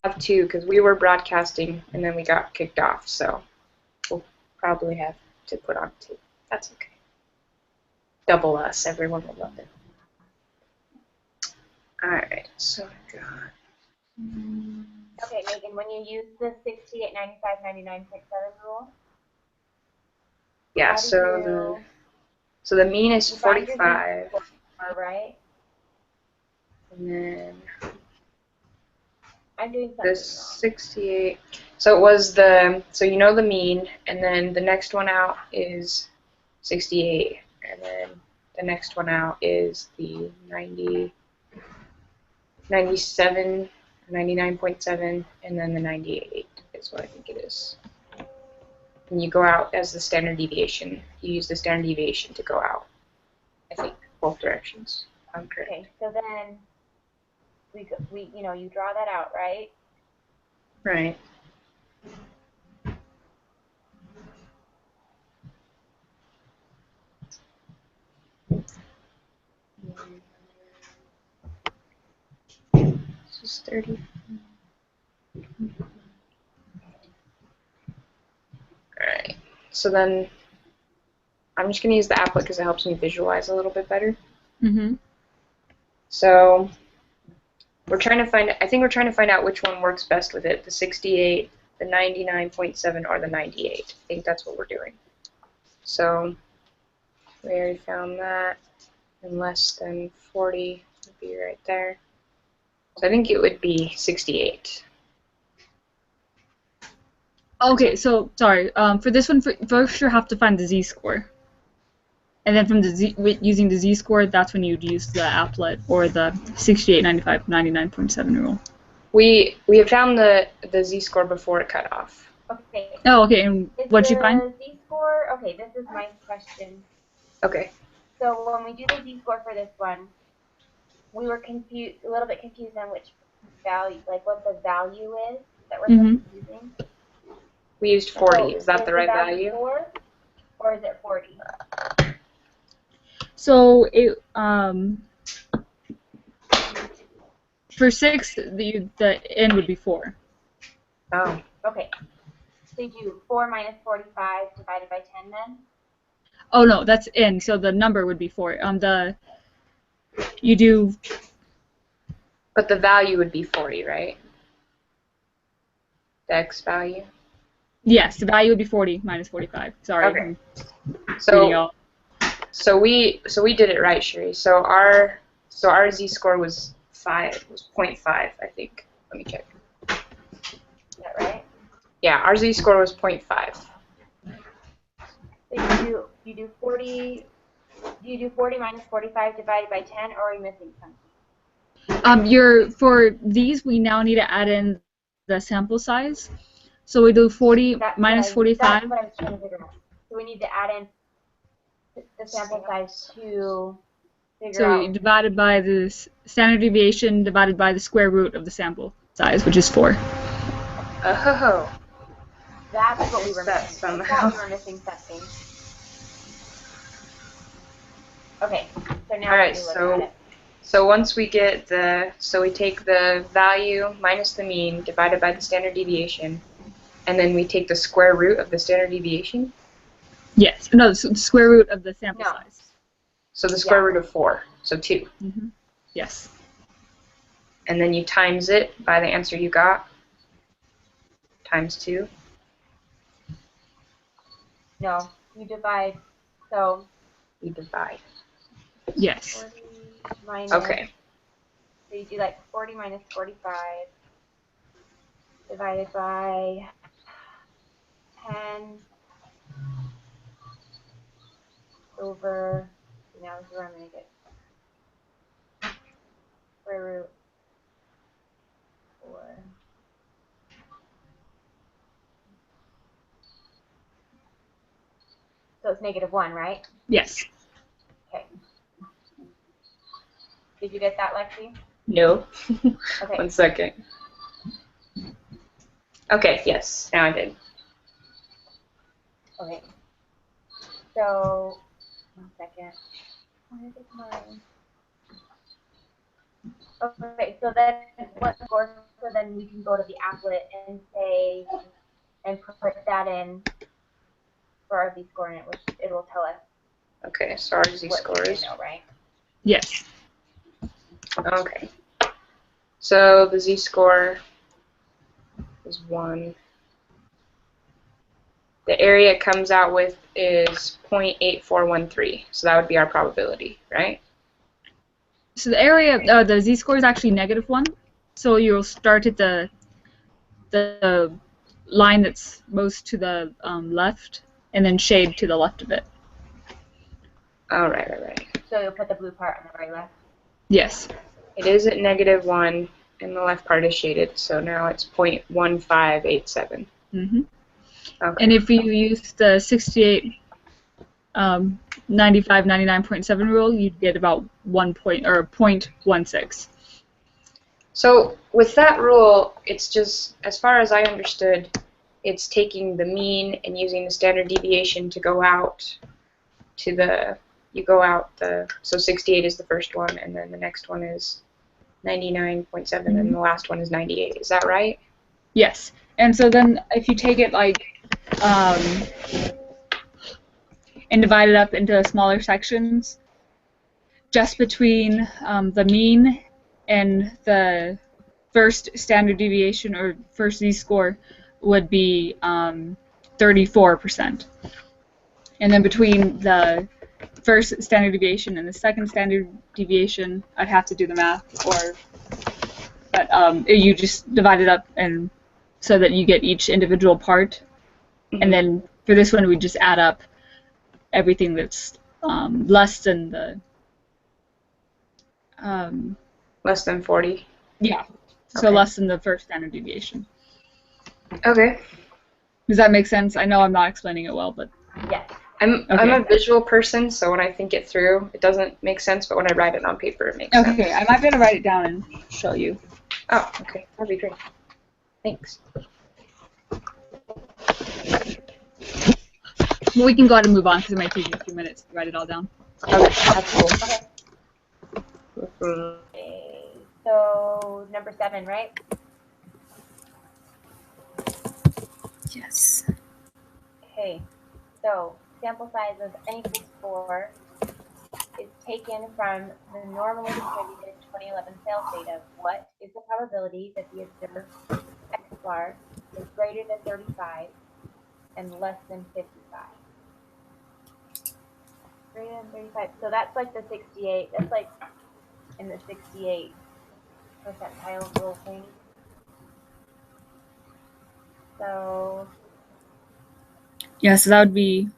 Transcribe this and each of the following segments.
have two because we were broadcasting and then we got kicked off, so we'll probably have to put on two. That's okay. Double us. Everyone will love it. Alright, so I got... Okay, Megan, when you use the 68, 95, 99.7 rule, Yeah, so the mean is 45. Right? And then I'm doing something the 68. So it was so you know the mean, and then the next one out is 68, and then the next one out is the 97, 99.7, and then the 98 is what I think it is. And you go out as the standard deviation. You use the standard deviation to go out, I think, both directions. Okay, so then we you draw that out, right? Right. This is 30. Alright, so then I'm just going to use the applet because it helps me visualize a little bit better. Mm-hmm. So I think we're trying to find out which one works best with it, the 68, the 99.7, or the 98. I think that's what we're doing. So we already found that, and less than 40 would be right there. So I think it would be 68. Okay, so sorry. For this one, first you have to find the z-score, and then from using the z-score, that's when you'd use the applet or the 68, 95, 99.7 rule. We have found the z-score before it cut off. Okay. Oh, okay. And what'd you find? The z-score. Okay, this is my question. Okay. So when we do the z-score for this one, we were a little bit confused on which value, like what the value is that we're using. We used 40. So is that the right value? 4, or is it 40? So it for 6, the n would be 4. Oh. Okay. So you do 4 minus 45 divided by 10 then? Oh no, that's n. So the number would be 4. You do. But the value would be 40, right? The x value. Yes, the value would be 40 minus 45. Sorry. Okay. So we did it right, Sherry. So our z-score was 0.5, I think. Let me check. Is that right? Yeah, our z-score was 0.5. So you do 40. Do you do 40 minus 45 divided by 10, or are you missing something? For these, we now need to add in the sample size. So we do 40 minus 45. That's what I was trying to figure out. So we need to add in the sample size to figure out. So divided by the standard deviation divided by the square root of the sample size, which is 4. Oh. That's what we were missing. Somehow. I thought we were missing something. Okay, so now Alright, let me look at it. So once we get we take the value minus the mean divided by the standard deviation, and then we take the square root of the standard deviation? Yes, no, the square root of the sample size. So the square root of 4, so 2. Mm-hmm. Yes. And then you times it by the answer you got, times 2. No, you divide, so... You divide. Yes. 40 minus... Okay. So you do like 40 minus 45 divided by 10 over... Now this is where I'm going to get square root 4. So it's -1, right? Yes. Okay. Did you get that, Lexie? No. Okay. 1 second. Okay, yes, now I did. Okay. So, 1 second. Where is mine? Okay, so then what score so then we can go to the applet and say, and put that in for our z-score in it, which it will tell us Okay, so our what z-score we is. know, right? Yes. Okay. So the z-score is 1. The area it comes out with is 0.8413. So that would be our probability, right? So the area, the z-score is actually -1. So you'll start at the line that's most to the left, and then shade to the left of it. Oh, right. So you'll put the blue part on the right left. Yes. It is at -1, and the left part is shaded, so now it's 0.1587. Mm-hmm. Okay. And if you use the 68, 95, 99.7 rule, you'd get about 0.16. So with that rule, it's just, as far as I understood, it's taking the mean and using the standard deviation to go out to the, so 68 is the first one, and then the next one is 99.7, and the last one is 98. Is that right? Yes. And so then if you take it like, and divide it up into smaller sections, just between the mean and the first standard deviation or first z-score would be 34%. And then between the first standard deviation and the second standard deviation, I'd have to do the math, but you just divide it up and so that you get each individual part. Mm-hmm. And then for this one, we just add up everything that's less than the less than 40. Yeah. So Okay. less than the first standard deviation. Okay. Does that make sense? I know I'm not explaining it well, but Yes. I'm a visual person, so when I think it through, it doesn't make sense, but when I write it on paper, it makes sense. okay. I might be able to write it down and show you. Oh, okay. That'd be great. Thanks. Well, we can go ahead and move on because it might take you a few minutes to write it all down. Okay, that's cool. Okay. So number 7, right? Yes. Okay. So sample size of n equals 4 is taken from the normally distributed 2011 sales data. What is the probability that the observed X bar is greater than 35 and less than 55? Greater than 35. So that's like the 68. That's like in the 68 percentile rule thing. So Yeah, so that would be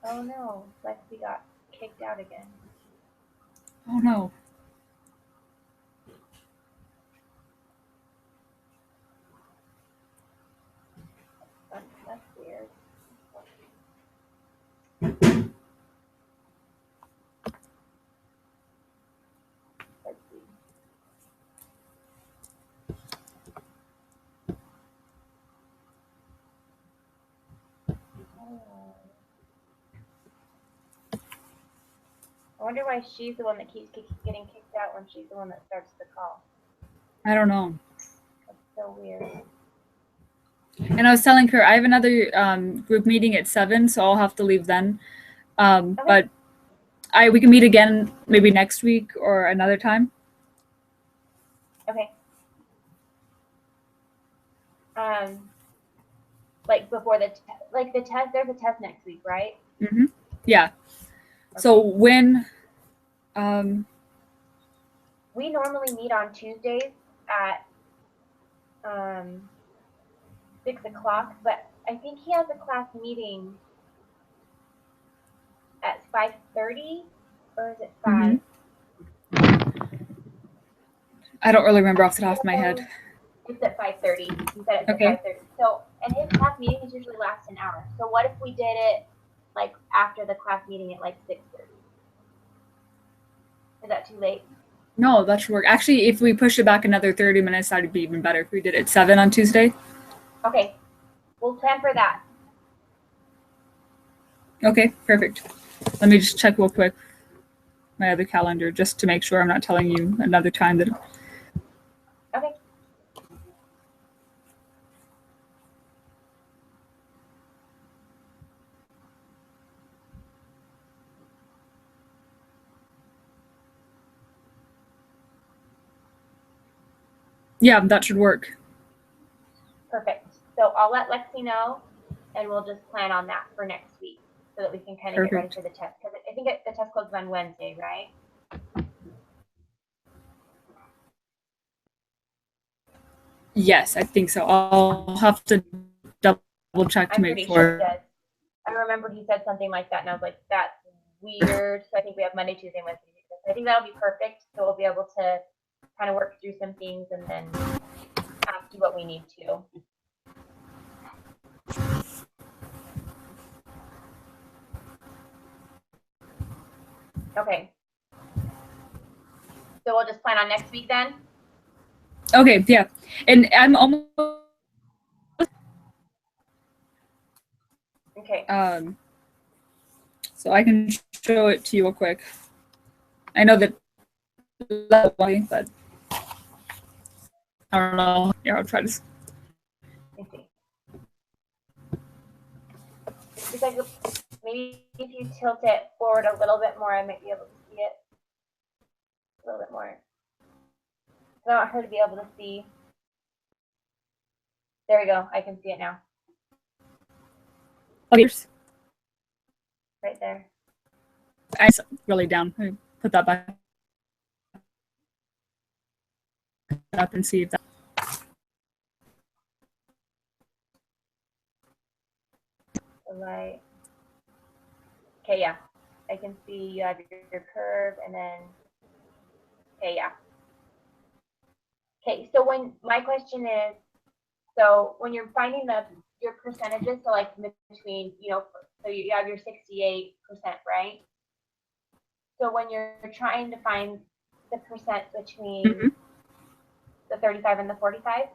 oh no, Lexie got kicked out again. oh no. That's weird. Let's see. I wonder why she's the one that keeps getting kicked out when she's the one that starts the call. I don't know. That's so weird. And I was telling her I have another group meeting at 7, so I'll have to leave then. But we can meet again maybe next week or another time. Okay. Like before the test. There's a test next week, right? Mm-hmm. Yeah. Okay. So when we normally meet on Tuesdays at 6 o'clock, but I think he has a class meeting at 5:30, or is it 5? I don't really remember off the top of my head. It's at 5:30. He said it's Okay. at 5:30. So, and his class meetings usually last an hour. So what if we did it like after the class meeting at like 6:30? Is that too late? No, that should work. Actually, if we push it back another 30 minutes, that'd be even better if we did it at 7 on Tuesday. Okay. We'll plan for that. Okay, perfect. Let me just check real quick my other calendar just to make sure I'm not telling you another time that. Okay. Yeah, that should work. Perfect. So I'll let Lexie know, and we'll just plan on that for next week so that we can kind of get ready Perfect. for the test. Because I think the test closes on Wednesday, right? Yes, I think so. I'll have to double check to I'm make pretty sure it sure. does. I remember he said something like that, and I was like, that's weird. So I think we have Monday, Tuesday, Wednesday. I think that'll be perfect. So we'll be able to kind of work through some things and then ask you what we need to. Okay. So we'll just plan on next week then? Okay, yeah. And I'm almost Okay. so I can show it to you real quick. I know that, but I don't know. Here, I'll try to. Let me see. Just like maybe if you tilt it forward a little bit more, I might be able to see it a little bit more. I want her to be able to see. There we go. I can see it now. Okay. Right there. I really down. I put that back up and see if that. The light. Okay, yeah. I can see you have your curve and then, okay, yeah. Okay, so when my question is, so when you're finding your percentages, so like between, so you have your 68%, right? So when you're trying to find the percent between the 35 and the 45,